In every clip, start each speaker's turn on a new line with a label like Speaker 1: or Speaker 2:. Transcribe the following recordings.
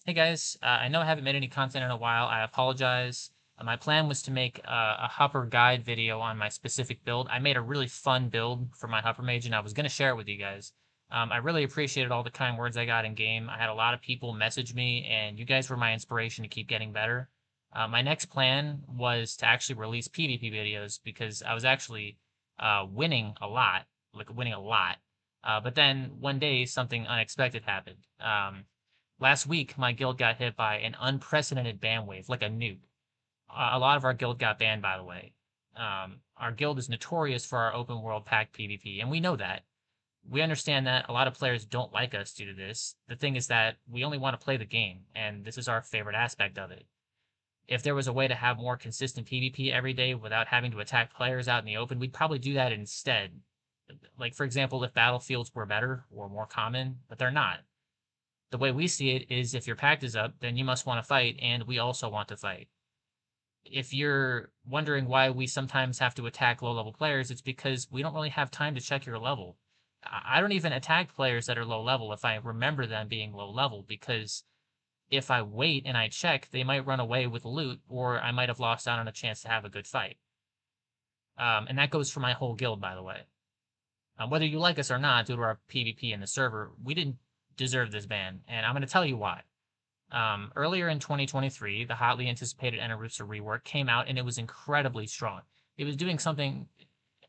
Speaker 1: Hey guys, I know I haven't made any content in a while. I apologize. My plan was to make a Hopper guide video on my specific build. I made a really fun build for my Hopper Mage, and I was going to share it with you guys. I really appreciated all the kind words I got in game. I had a lot of people message me, and you guys were my inspiration to keep getting better. My next plan was to actually release PvP videos because I was actually winning a lot, like winning a lot. But then one day something unexpected happened. Last week, my guild got hit by an unprecedented ban wave, like a nuke. A lot of our guild got banned, by the way. Our guild is notorious for our open world pack PvP, and we know that. We understand that a lot of players don't like us due to this. The thing is that we only want to play the game, and this is our favorite aspect of it. If there was a way to have more consistent PvP every day without having to attack players out in the open, we'd probably do that instead. Like, for example, if battlefields were better or more common, but they're not. The way we see it is if your pact is up, then you must want to fight, and we also want to fight. If you're wondering why we sometimes have to attack low-level players, it's because we don't really have time to check your level. I don't even attack players that are low level if I remember them being low level, because if I wait and I check, they might run away with loot, or I might have lost out on a chance to have a good fight. And that goes for my whole guild, by the way. Whether you like us or not, due to our PvP in the server, we didn't deserve this ban, and I'm going to tell you why. Earlier in 2023, the hotly anticipated Anarusa rework came out, and it was incredibly strong. It was doing something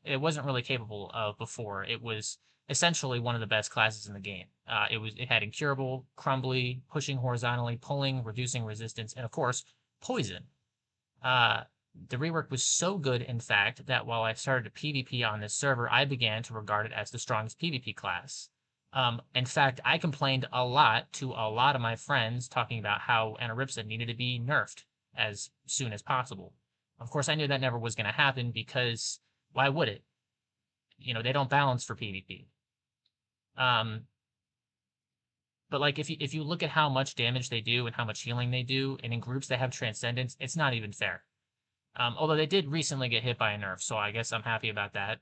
Speaker 1: it wasn't really capable of before. It was essentially one of the best classes in the game. It had incurable, crumbly, pushing horizontally, pulling, reducing resistance, and of course, poison. Uh, the rework was so good, in fact, that while I started a PvP on this server, I began to regard it as the strongest PvP class. In fact, I complained a lot to a lot of my friends talking about how Anaripsa needed to be nerfed as soon as possible. Of course, I knew that never was going to happen because why would it? They don't balance for PvP. But like if you look at how much damage they do and how much healing they do, and in groups that have transcendence, it's not even fair. Although they did recently get hit by a nerf, so I guess I'm happy about that.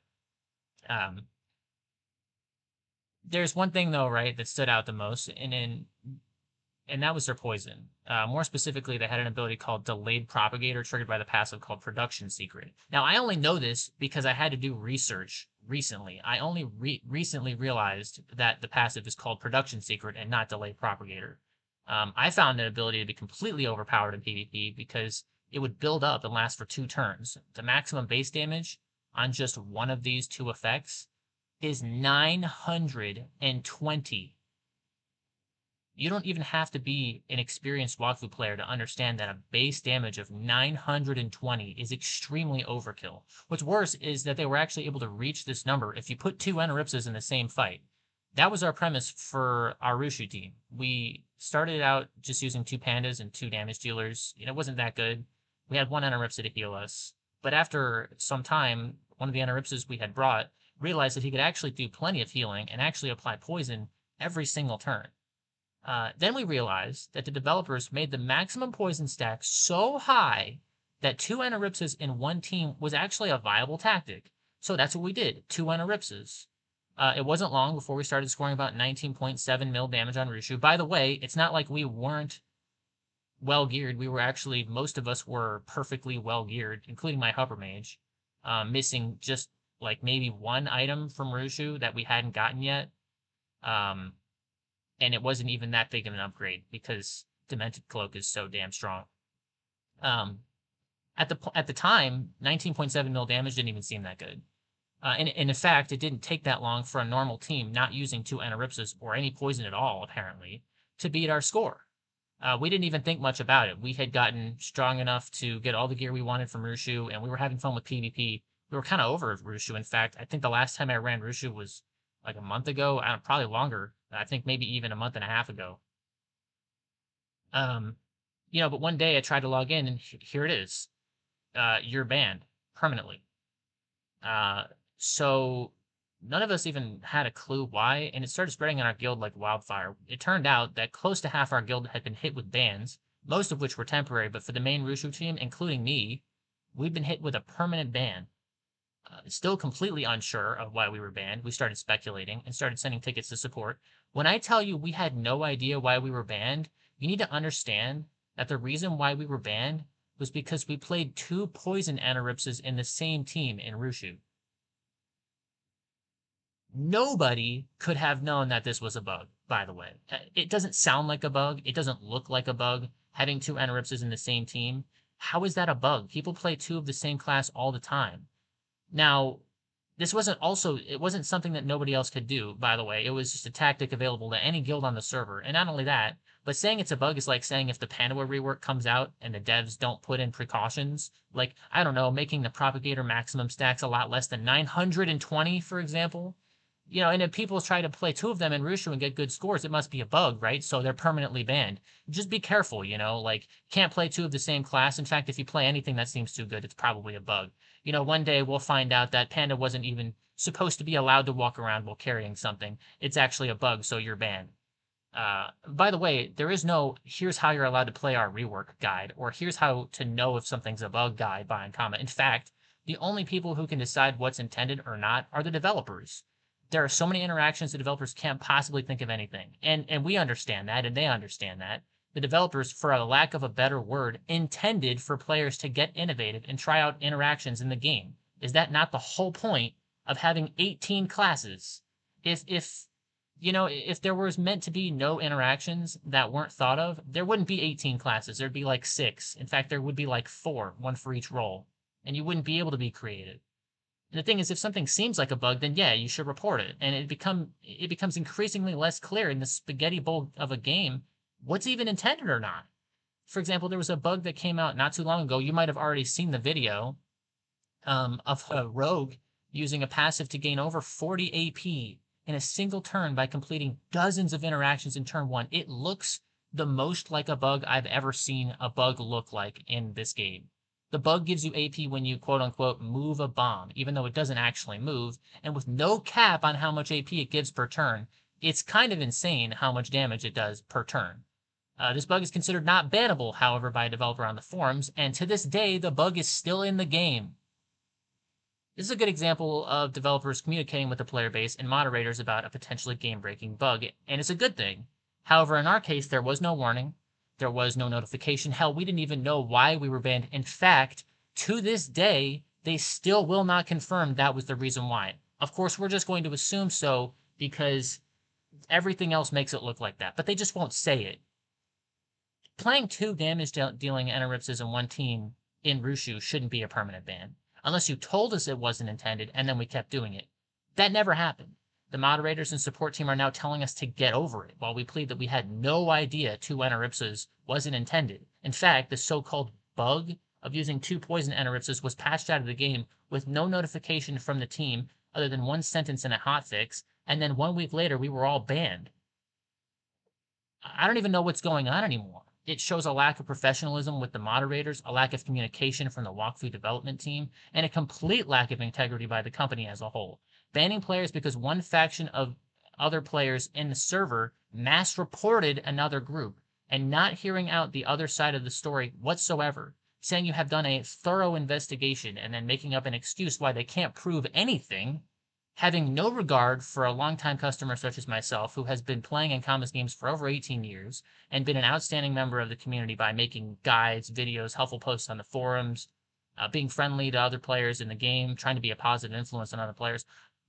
Speaker 1: There's one thing though, right, that stood out the most, and that was their poison. More specifically, they had an ability called Delayed Propagator triggered by the passive called Production Secret. Now, I only know this because I had to do research recently. I only recently realized that the passive is called Production Secret and not Delayed Propagator. I found that ability to be completely overpowered in PvP because it would build up and last for 2 turns. The maximum base damage on just one of these 2 effects is 920. You don't even have to be an experienced walkthrough player to understand that a base damage of 920 is extremely overkill. What's worse is that they were actually able to reach this number if you put 2 Enaripsas in the same fight. That was our premise for our Rushu team. We started out just using 2 pandas and 2 damage dealers. It wasn't that good. We had 1 Enaripsa to heal us. But after some time, one of the Enaripsas we had brought realized that he could actually do plenty of healing and actually apply poison every single turn. Then we realized that the developers made the maximum poison stack so high that 2 Anaripsas in one team was actually a viable tactic. So that's what we did, 2 Anaripsas. It wasn't long before we started scoring about 19.7 mil damage on Rushu. By the way, it's not like we weren't well geared. We were actually, most of us were perfectly well geared, including my Hopper Mage, missing just like maybe 1 item from Rushu that we hadn't gotten yet. And it wasn't even that big of an upgrade because Demented Cloak is so damn strong. At the time, 19.7 mil damage didn't even seem that good. And in fact, it didn't take that long for a normal team not using 2 Anaripsas or any poison at all, apparently, to beat our score. We didn't even think much about it. We had gotten strong enough to get all the gear we wanted from Rushu, and we were having fun with PvP. We were kind of over Rushu. In fact, I think the last time I ran Rushu was like a month ago, probably longer. I think maybe even a month and a half ago. But one day I tried to log in and here it is. You're banned permanently. So none of us even had a clue why, and it started spreading in our guild like wildfire. It turned out that close to half our guild had been hit with bans, most of which were temporary, but for the main Rushu team, including me, we'd been hit with a permanent ban. Still completely unsure of why we were banned, we started speculating and started sending tickets to support. When I tell you we had no idea why we were banned, You need to understand that the reason why we were banned was because we played 2 poison Anaripses in the same team in Rushu. Nobody could have known that this was a bug, by the way. It doesn't sound like a bug. It doesn't look like a bug, having 2 Anaripses in the same team. How is that a bug? People play 2 of the same class all the time. Now, it wasn't something that nobody else could do, by the way. It was just a tactic available to any guild on the server. And not only that, but saying it's a bug is like saying if the Pandawa rework comes out and the devs don't put in precautions, like, I don't know, making the propagator maximum stacks a lot less than 920, for example. And if people try to play 2 of them in Rushu and get good scores, it must be a bug, right? So they're permanently banned. Just be careful, like, can't play 2 of the same class. In fact, if you play anything that seems too good, it's probably a bug. One day we'll find out that Panda wasn't even supposed to be allowed to walk around while carrying something. It's actually a bug, so you're banned. By the way, there is no here's how you're allowed to play our rework guide, or here's how to know if something's a bug guide by Ankama. In fact, the only people who can decide what's intended or not are the developers. There are so many interactions the developers can't possibly think of anything. And we understand that, and they understand that. The developers, for a lack of a better word, intended for players to get innovative and try out interactions in the game. Is that not the whole point of having 18 classes? If there was meant to be no interactions that weren't thought of, there wouldn't be 18 classes. There'd be like 6. In fact, there would be like 4, one for each role. And you wouldn't be able to be creative. And the thing is, if something seems like a bug, then yeah, you should report it. And it becomes increasingly less clear in the spaghetti bowl of a game what's even intended or not. For example, there was a bug that came out not too long ago. You might have already seen the video of a rogue using a passive to gain over 40 AP in a single turn by completing dozens of interactions in turn 1. It looks the most like a bug I've ever seen a bug look like in this game. The bug gives you AP when you quote-unquote move a bomb, even though it doesn't actually move, and with no cap on how much AP it gives per turn. It's kind of insane how much damage it does per turn. This bug is considered not bannable, however, by a developer on the forums, and to this day, the bug is still in the game. This is a good example of developers communicating with the player base and moderators about a potentially game-breaking bug, and it's a good thing. However, in our case, there was no warning. There was no notification. Hell, we didn't even know why we were banned. In fact, to this day, they still will not confirm that was the reason why. Of course, we're just going to assume so because everything else makes it look like that, but they just won't say it. Playing 2 damage-dealing Anaripses in one team in Rushu shouldn't be a permanent ban, unless you told us it wasn't intended and then we kept doing it. That never happened. The moderators and support team are now telling us to get over it, while we plead that we had no idea 2 Anaripses wasn't intended. In fact, the so-called bug of using 2 poison Anaripses was patched out of the game with no notification from the team other than 1 sentence and a hotfix, and then 1 week later we were all banned. I don't even know what's going on anymore. It shows a lack of professionalism with the moderators, a lack of communication from the walkthrough development team, and a complete lack of integrity by the company as a whole. Banning players because one faction of other players in the server mass reported another group, and not hearing out the other side of the story whatsoever, saying you have done a thorough investigation and then making up an excuse why they can't prove anything, having no regard for a longtime customer such as myself who has been playing Ankama's games for over 18 years and been an outstanding member of the community by making guides, videos, helpful posts on the forums, being friendly to other players in the game, trying to be a positive influence on other players.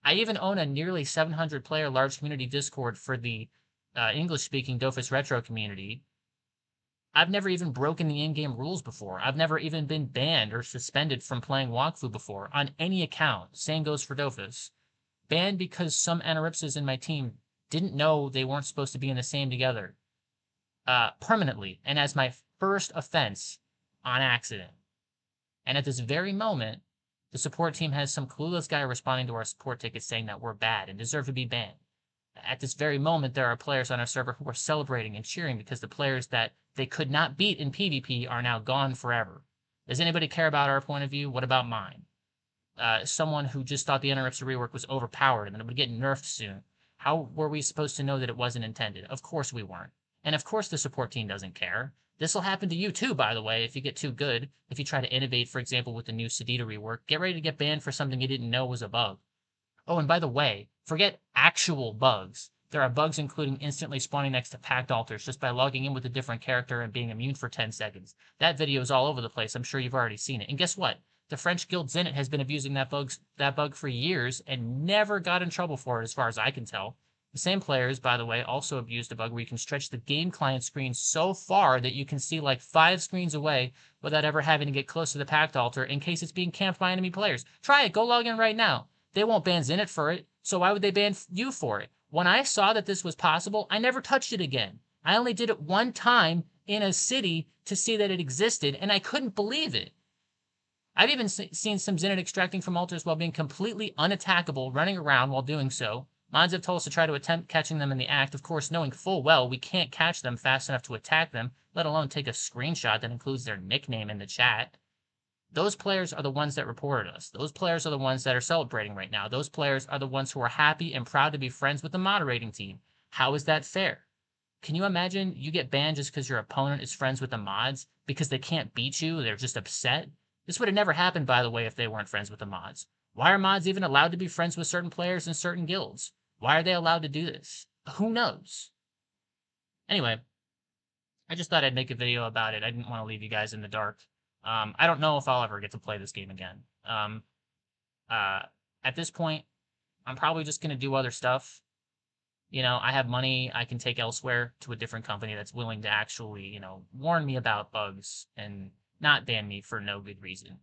Speaker 1: I even own a nearly 700-player large community Discord for the English-speaking Dofus Retro community. I've never even broken the in-game rules before. I've never even been banned or suspended from playing Walkfu before, on any account. Same goes for Dofus. Banned because some Anaripses in my team didn't know they weren't supposed to be in the same together. Permanently, and as my first offense on accident. And at this very moment, the support team has some clueless guy responding to our support tickets saying that we're bad and deserve to be banned. At this very moment, there are players on our server who are celebrating and cheering because the players that they could not beat in PvP are now gone forever. Does anybody care about our point of view? What about mine? Someone who just thought the Anaripsa rework was overpowered and that it would get nerfed soon. How were we supposed to know that it wasn't intended? Of course we weren't. And of course the support team doesn't care. This will happen to you too, by the way, if you get too good. If you try to innovate, for example, with the new Sedita rework, get ready to get banned for something you didn't know was a bug. Oh, and by the way, forget actual bugs. There are bugs including instantly spawning next to packed altars just by logging in with a different character and being immune for 10 seconds. That video is all over the place. I'm sure you've already seen it. And guess what? The French guild Zenit has been abusing that bug for years and never got in trouble for it, as far as I can tell. The same players, by the way, also abused a bug where you can stretch the game client screen so far that you can see like 5 screens away without ever having to get close to the packed altar in case it's being camped by enemy players. Try it. Go log in right now. They won't ban Zenit for it, so why would they ban you for it? When I saw that this was possible, I never touched it again. I only did it one time in a city to see that it existed, and I couldn't believe it. I've even seen some Zenit extracting from altars while being completely unattackable, running around while doing so. Mods have told us to try to attempt catching them in the act, of course knowing full well we can't catch them fast enough to attack them, let alone take a screenshot that includes their nickname in the chat. Those players are the ones that reported us. Those players are the ones that are celebrating right now. Those players are the ones who are happy and proud to be friends with the moderating team. How is that fair? Can you imagine you get banned just because your opponent is friends with the mods because they can't beat you? They're just upset? This would have never happened, by the way, if they weren't friends with the mods. Why are mods even allowed to be friends with certain players in certain guilds? Why are they allowed to do this? Who knows? Anyway, I just thought I'd make a video about it. I didn't want to leave you guys in the dark. I don't know if I'll ever get to play this game again. At this point, I'm probably just going to do other stuff. You know, I have money I can take elsewhere to a different company that's willing to actually, warn me about bugs and not ban me for no good reason.